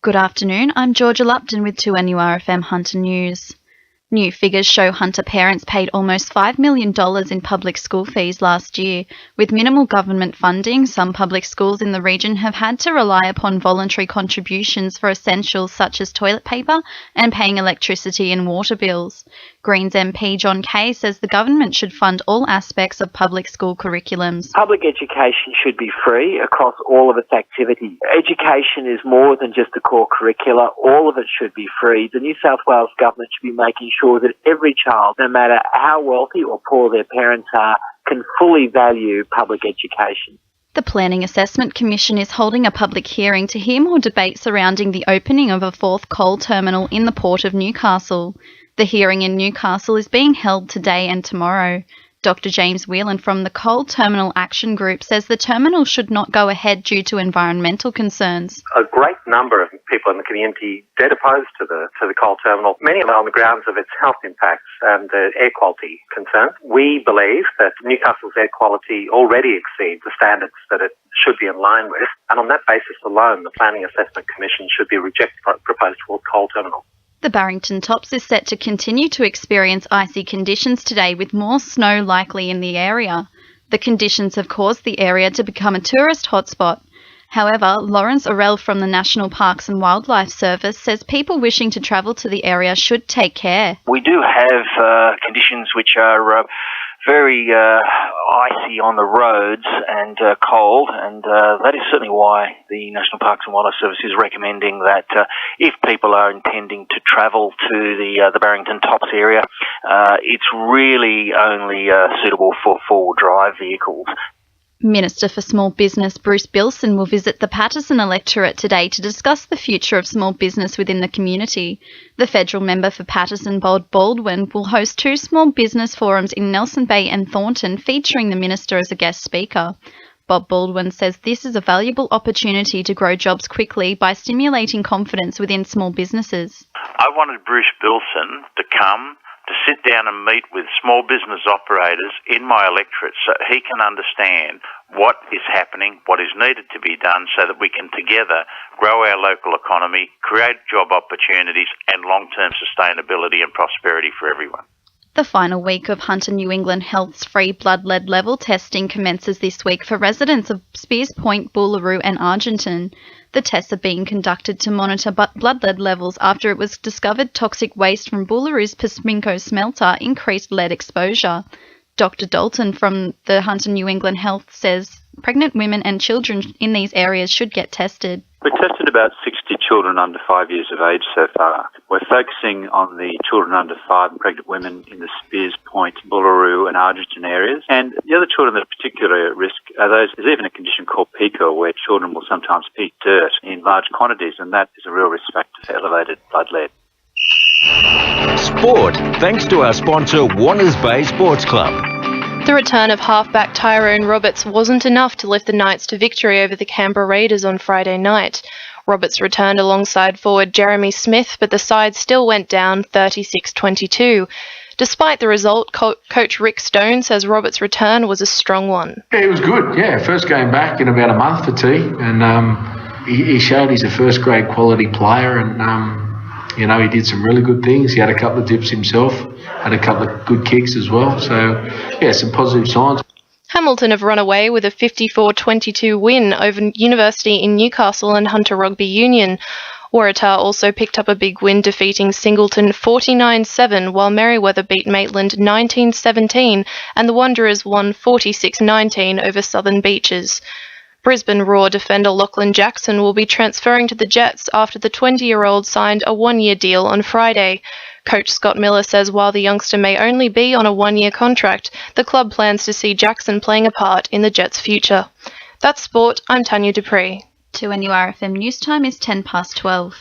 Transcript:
Good afternoon, I'm Georgia Lupton with 2NURFM Hunter News. New figures show Hunter parents paid almost $5 million in public school fees last year. With minimal government funding, some public schools in the region have had to rely upon voluntary contributions for essentials such as toilet paper and paying electricity and water bills. Greens MP John Kay says the government should fund all aspects of public school curriculums. Public education should be free across all of its activities. Education is more than just the core curricula. All of it should be free. The New South Wales government should be making sure that every child, no matter how wealthy or poor their parents are, can fully value public education. The Planning Assessment Commission is holding a public hearing to hear more debate surrounding the opening of a fourth coal terminal in the Port of Newcastle. The hearing in Newcastle is being held today and tomorrow. Dr James Whelan from the Coal Terminal Action Group says the terminal should not go ahead due to environmental concerns. A great number of people in the community dead opposed to the coal terminal, many of them on the grounds of its health impacts and air quality concerns. We believe that Newcastle's air quality already exceeds the standards that it should be in line with, and on that basis alone, the Planning Assessment Commission should be rejected the proposed coal terminal. The Barrington Tops is set to continue to experience icy conditions today with more snow likely in the area. The conditions have caused the area to become a tourist hotspot. However, Lawrence Orell from the National Parks and Wildlife Service says people wishing to travel to the area should take care. We do have conditions which are very icy on the roads and cold, and that is certainly why the National Parks and Wildlife Service is recommending that if people are intending to travel to the Barrington Tops area, it's really only suitable for four-wheel drive vehicles. Minister for Small Business Bruce Bilson will visit the Patterson electorate today to discuss the future of small business within the community. The federal member for Patterson, Bob Baldwin, will host two small business forums in Nelson Bay and Thornton featuring the minister as a guest speaker. Bob Baldwin says this is a valuable opportunity to grow jobs quickly by stimulating confidence within small businesses. I wanted Bruce Bilson to come to sit down and meet with small business operators in my electorate so he can understand what is happening, what is needed to be done so that we can together grow our local economy, create job opportunities and long-term sustainability and prosperity for everyone. The final week of Hunter New England Health's free blood lead level testing commences this week for residents of Spears Point, Boolaroo and Argenton. The tests are being conducted to monitor blood lead levels after it was discovered toxic waste from Boolaroo's Pasminco smelter increased lead exposure. Dr Dalton from the Hunter New England Health says pregnant women and children in these areas should get tested. We've tested about 60 children under 5 years of age so far. We're focusing on the children under 5 and pregnant women in the Spears Point, Boolaroo and Argenton areas. And the other children that are particularly at risk are those, there's even a condition called PICO where children will sometimes eat dirt in large quantities, and that is a real risk factor for elevated blood lead. Sport, thanks to our sponsor Warners Bay Sports Club. The return of halfback Tyrone Roberts wasn't enough to lift the Knights to victory over the Canberra Raiders on Friday night. Roberts returned alongside forward Jeremy Smith, but the side still went down 36-22. Despite the result, coach Rick Stone says Roberts' return was a strong one. Yeah, it was good. Yeah, first game back in about a month for T, and he showed he's a first-grade quality player, and he did some really good things. He had a couple of dips himself, had a couple of good kicks as well. So, yeah, some positive signs. Hamilton have run away with a 54-22 win over University in Newcastle and Hunter Rugby Union. Waratah also picked up a big win, defeating Singleton 49-7, while Merewether beat Maitland 19-17, and the Wanderers won 46-19 over Southern Beaches. Brisbane Roar defender Lachlan Jackson will be transferring to the Jets after the 20-year-old signed a one-year deal on Friday. Coach Scott Miller says while the youngster may only be on a one-year contract, the club plans to see Jackson playing a part in the Jets' future. That's sport. I'm Tanya Dupree. 2NURFM News Time is 12:10.